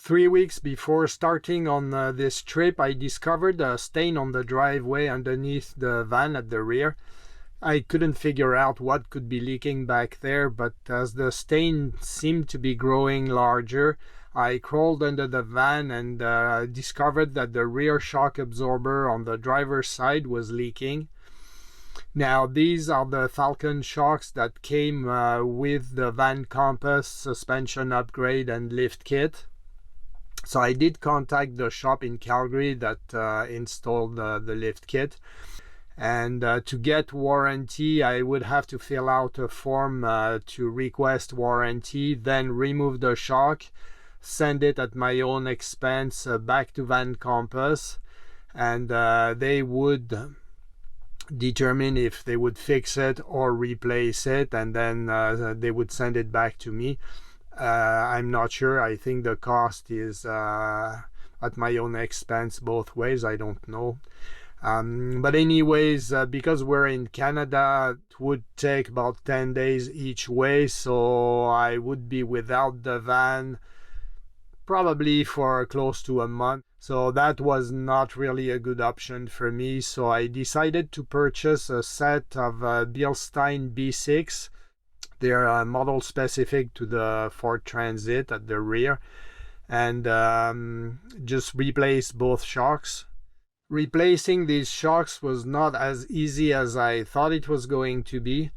3 weeks before starting on this trip, I discovered a stain on the driveway underneath the van at the rear. I couldn't figure out what could be leaking back there, but as the stain seemed to be growing larger, I crawled under the van and discovered that the rear shock absorber on the driver's side was leaking. Now, these are the Falcon shocks that came with the Van Compass suspension upgrade and lift kit. So I did contact the shop in Calgary that installed the lift kit. And to get warranty, I would have to fill out a form to request warranty, then remove the shock, send it at my own expense back to Van Compass, and they would determine if they would fix it or replace it, and then they would send it back to me. I'm not sure. I think the cost is at my own expense both ways. I don't know. But anyways, because we're in Canada, it would take about 10 days each way, so I would be without the van probably for close to a month. So that was not really a good option for me, so I decided to purchase a set of Bilstein B6. They're model specific to the Ford Transit at the rear, and just replace both shocks. Replacing these shocks was not as easy as I thought it was going to be.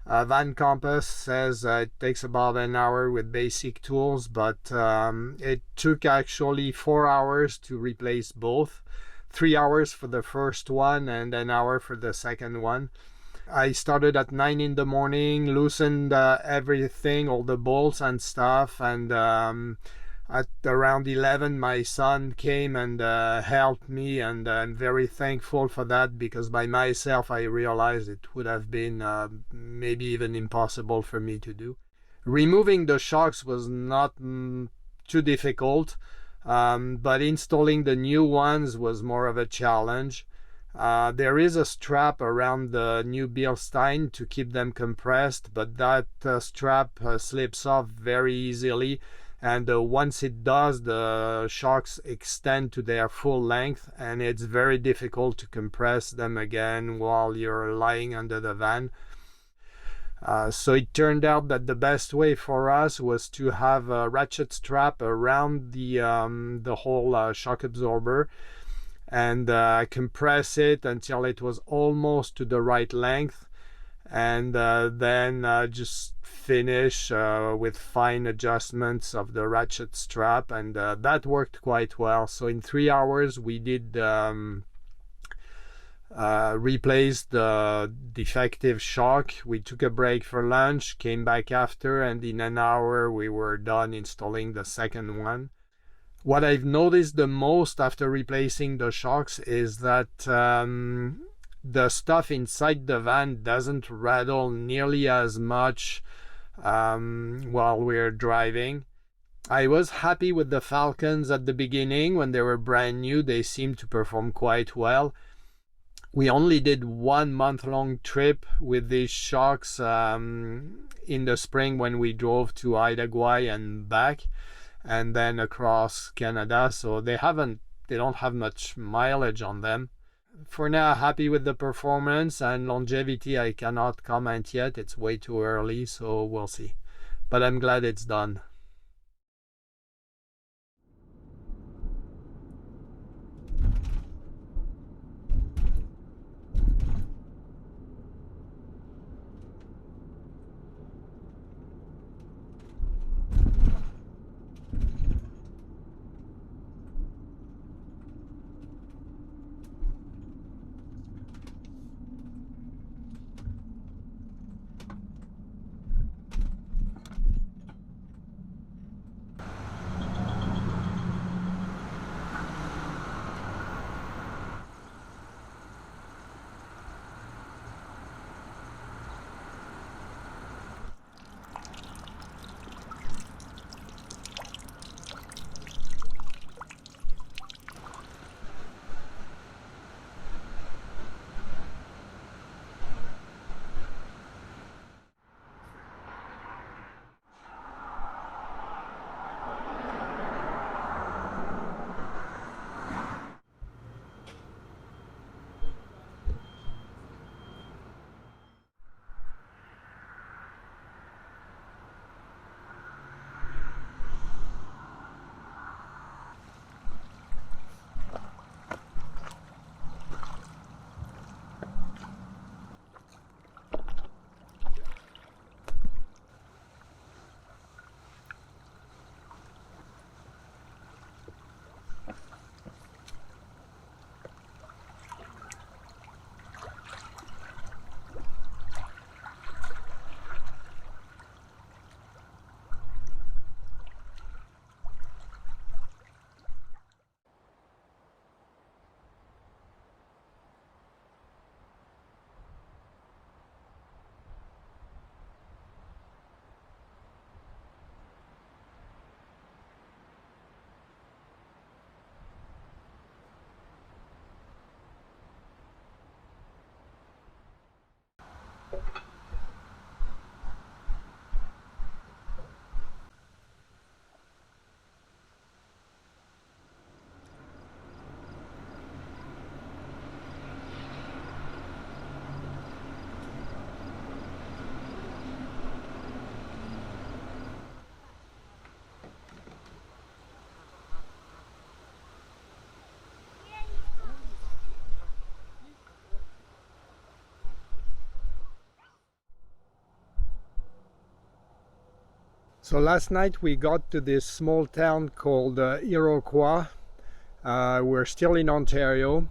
Van Compass says it takes about an hour with basic tools, but it took actually 4 hours to replace both. 3 hours for the first one and an hour for the second one. I started at 9 in the morning, loosened everything, all the bolts and stuff, and at around 11 my son came and helped me, and I'm very thankful for that, because by myself I realized it would have been maybe even impossible for me to do. Removing the shocks was not too difficult, but installing the new ones was more of a challenge. There is a strap around the new Bilstein to keep them compressed, but that strap slips off very easily. And once it does, the shocks extend to their full length, and it's very difficult to compress them again while you're lying under the van. So it turned out that the best way for us was to have a ratchet strap around the whole shock absorber, and compress it until it was almost to the right length, and then just finish with fine adjustments of the ratchet strap, and that worked quite well. So in 3 hours we did replace the defective shock. We took a break for lunch, came back after, and in an hour we were done installing the second one. What I've noticed the most after replacing the shocks is that the stuff inside the van doesn't rattle nearly as much while we're driving. I was happy with the Falcons at the beginning. When they were brand new, they seemed to perform quite well. We only did 1 month-long trip with these shocks in the spring when we drove to Idaguay and back, and then across Canada, so they don't have much mileage on them. For now, happy with the performance, and longevity I cannot comment yet. It's way too early, so we'll see. But I'm glad it's done. So last night we got to this small town called Iroquois. We're still in Ontario.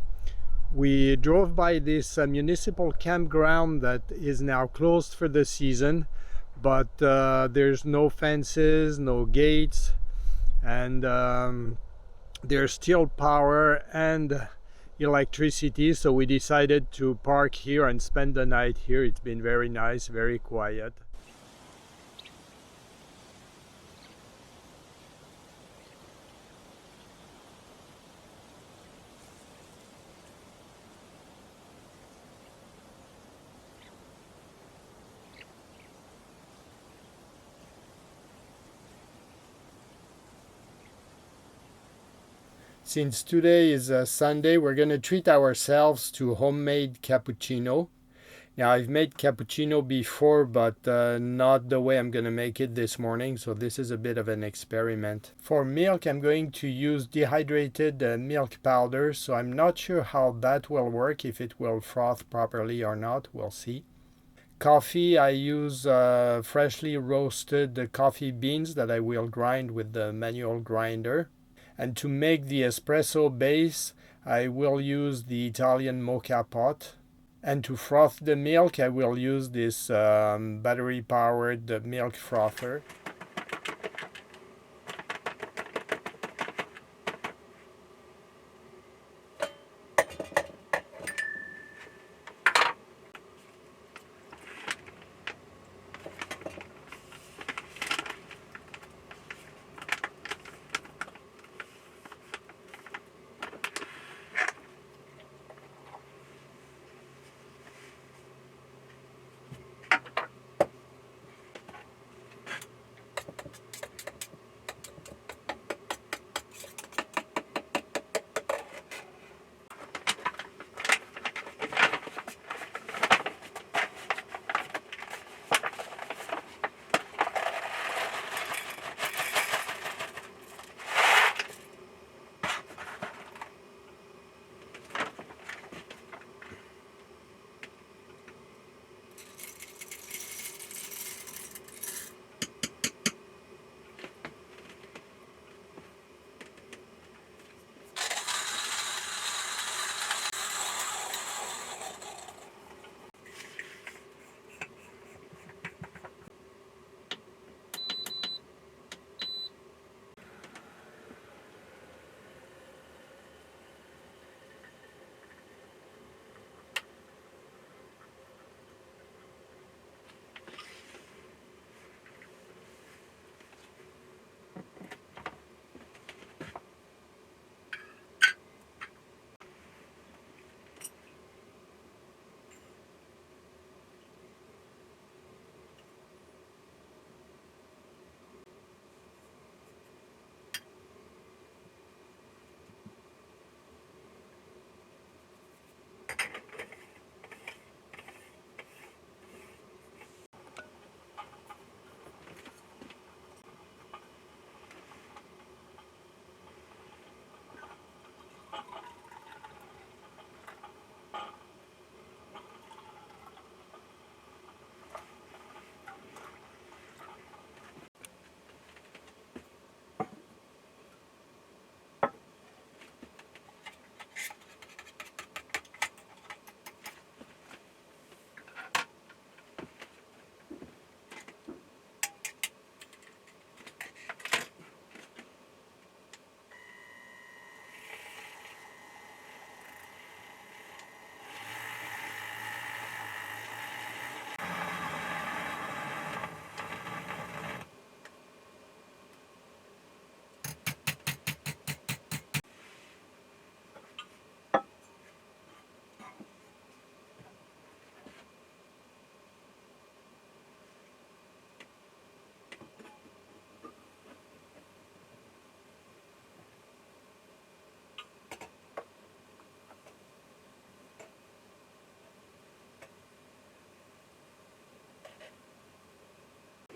We drove by this municipal campground that is now closed for the season, but there's no fences, no gates, and there's still power and electricity, so we decided to park here and spend the night here. It's been very nice, very quiet. Since today is Sunday, we're going to treat ourselves to homemade cappuccino. Now, I've made cappuccino before, but not the way I'm going to make it this morning, so this is a bit of an experiment. For milk, I'm going to use dehydrated milk powder, so I'm not sure how that will work, if it will froth properly or not. We'll see. Coffee, I use freshly roasted coffee beans that I will grind with the manual grinder. And to make the espresso base, I will use the Italian mocha pot. And to froth the milk, I will use this battery-powered milk frother.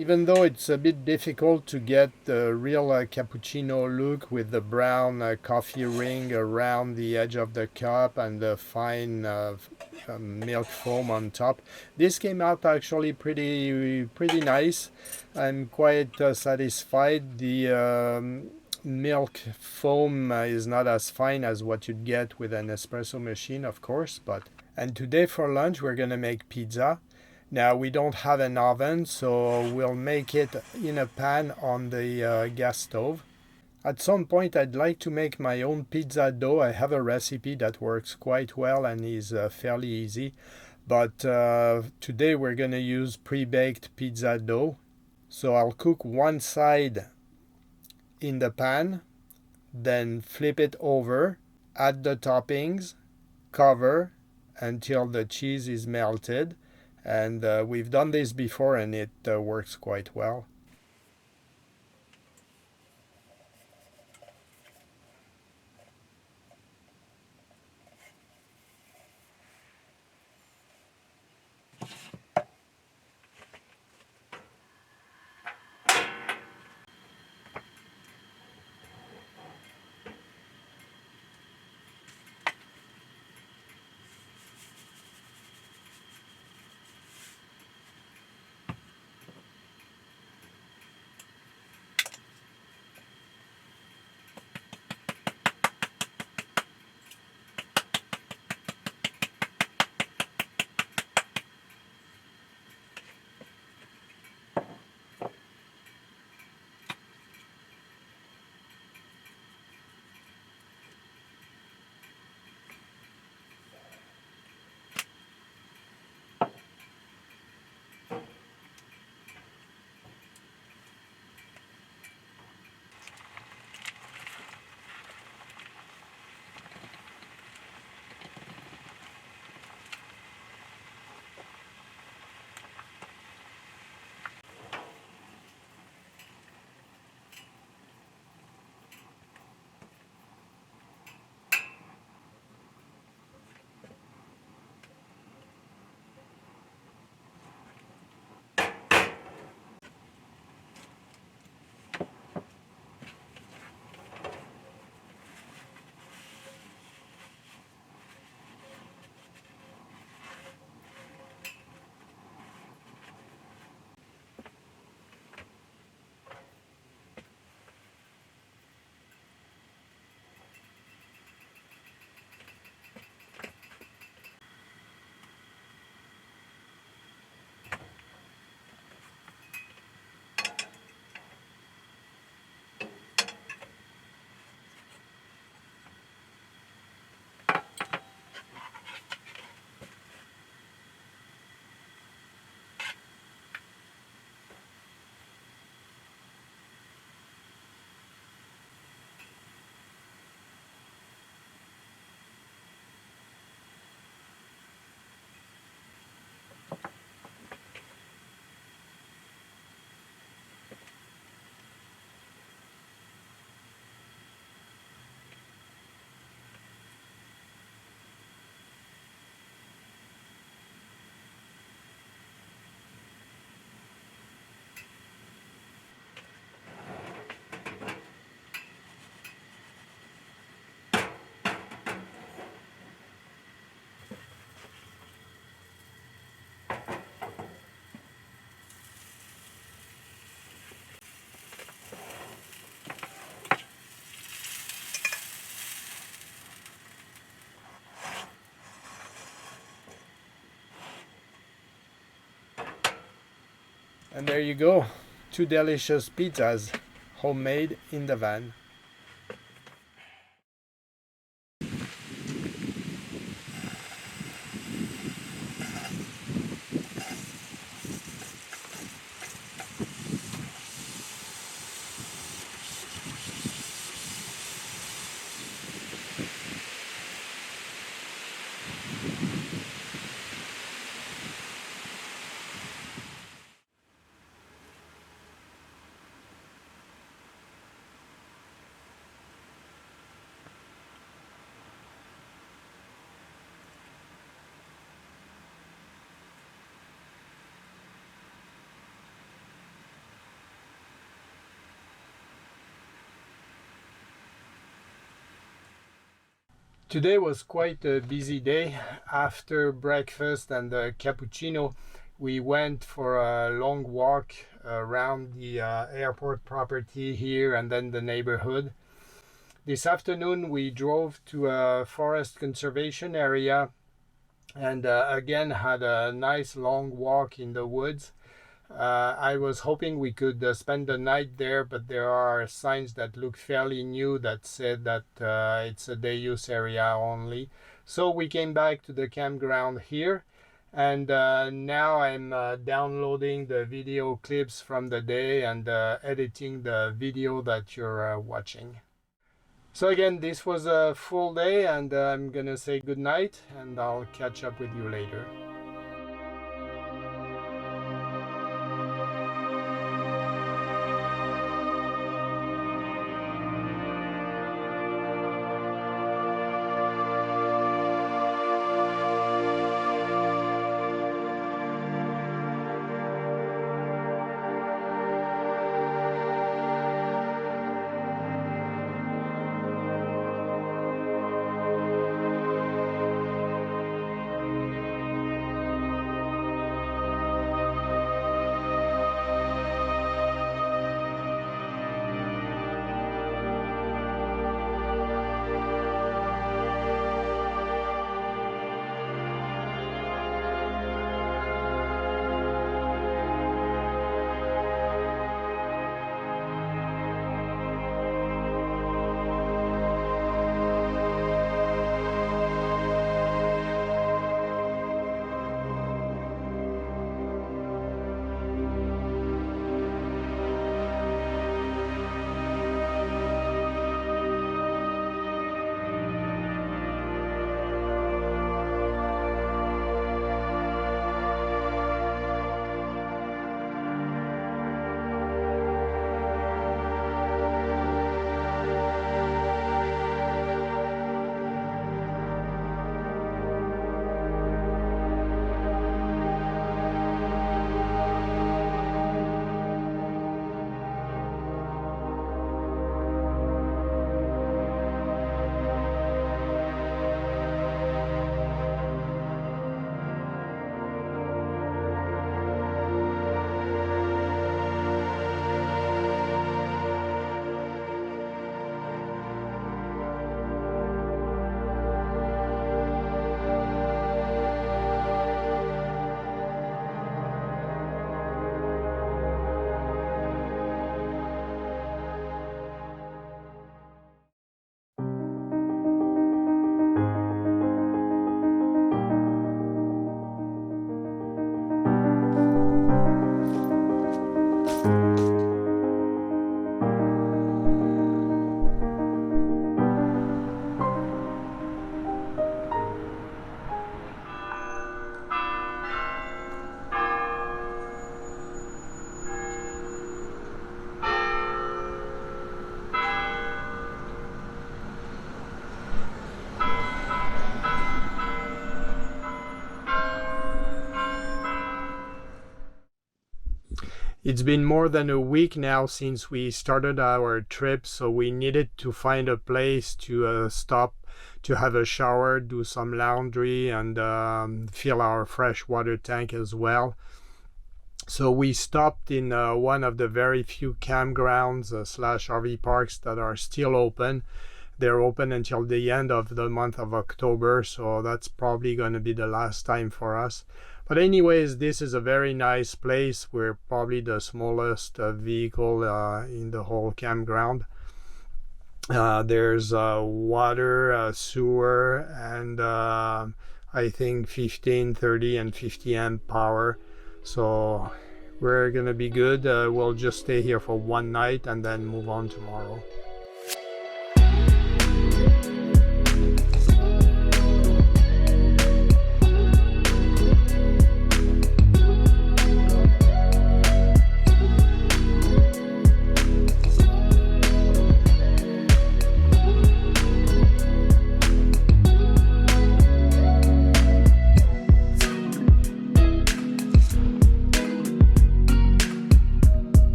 Even though it's a bit difficult to get the real cappuccino look with the brown coffee ring around the edge of the cup and the fine milk foam on top, this came out actually pretty nice. I'm quite satisfied. The milk foam is not as fine as what you'd get with an espresso machine, of course, but and today for lunch we're gonna make pizza. Now we don't have an oven, so we'll make it in a pan on the gas stove. At some point I'd like to make my own pizza dough. I have a recipe that works quite well and is fairly easy. But today we're going to use pre-baked pizza dough. So I'll cook one side in the pan, then flip it over, add the toppings, cover until the cheese is melted. And we've done this before and it works quite well. And there you go, 2 delicious pizzas, homemade in the van. Today was quite a busy day. After breakfast and the cappuccino, we went for a long walk around the airport property here and then the neighborhood. This afternoon we drove to a forest conservation area and again had a nice long walk in the woods. I was hoping we could spend the night there, but there are signs that look fairly new that said that it's a day use area only. So we came back to the campground here, and now I'm downloading the video clips from the day and editing the video that you're watching. So again, this was a full day, and I'm gonna say good night, and I'll catch up with you later. It's been more than a week now since we started our trip, so we needed to find a place to stop, to have a shower, do some laundry, and fill our fresh water tank as well. So we stopped in one of the very few campgrounds slash RV parks that are still open. They're open until the end of the month of October, so that's probably going to be the last time for us. But anyways, this is a very nice place. We're probably the smallest vehicle in the whole campground. There's water, sewer, and I think 15, 30, and 50 amp power. So we're gonna be good. We'll just stay here for one night and then move on tomorrow.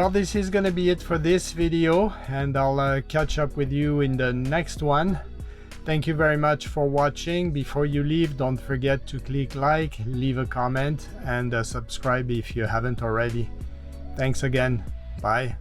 Well, this is gonna be it for this video, and I'll catch up with you in the next one. Thank you very much for watching. Before you leave, don't forget to click like, leave a comment, and subscribe if you haven't already. Thanks again. Bye.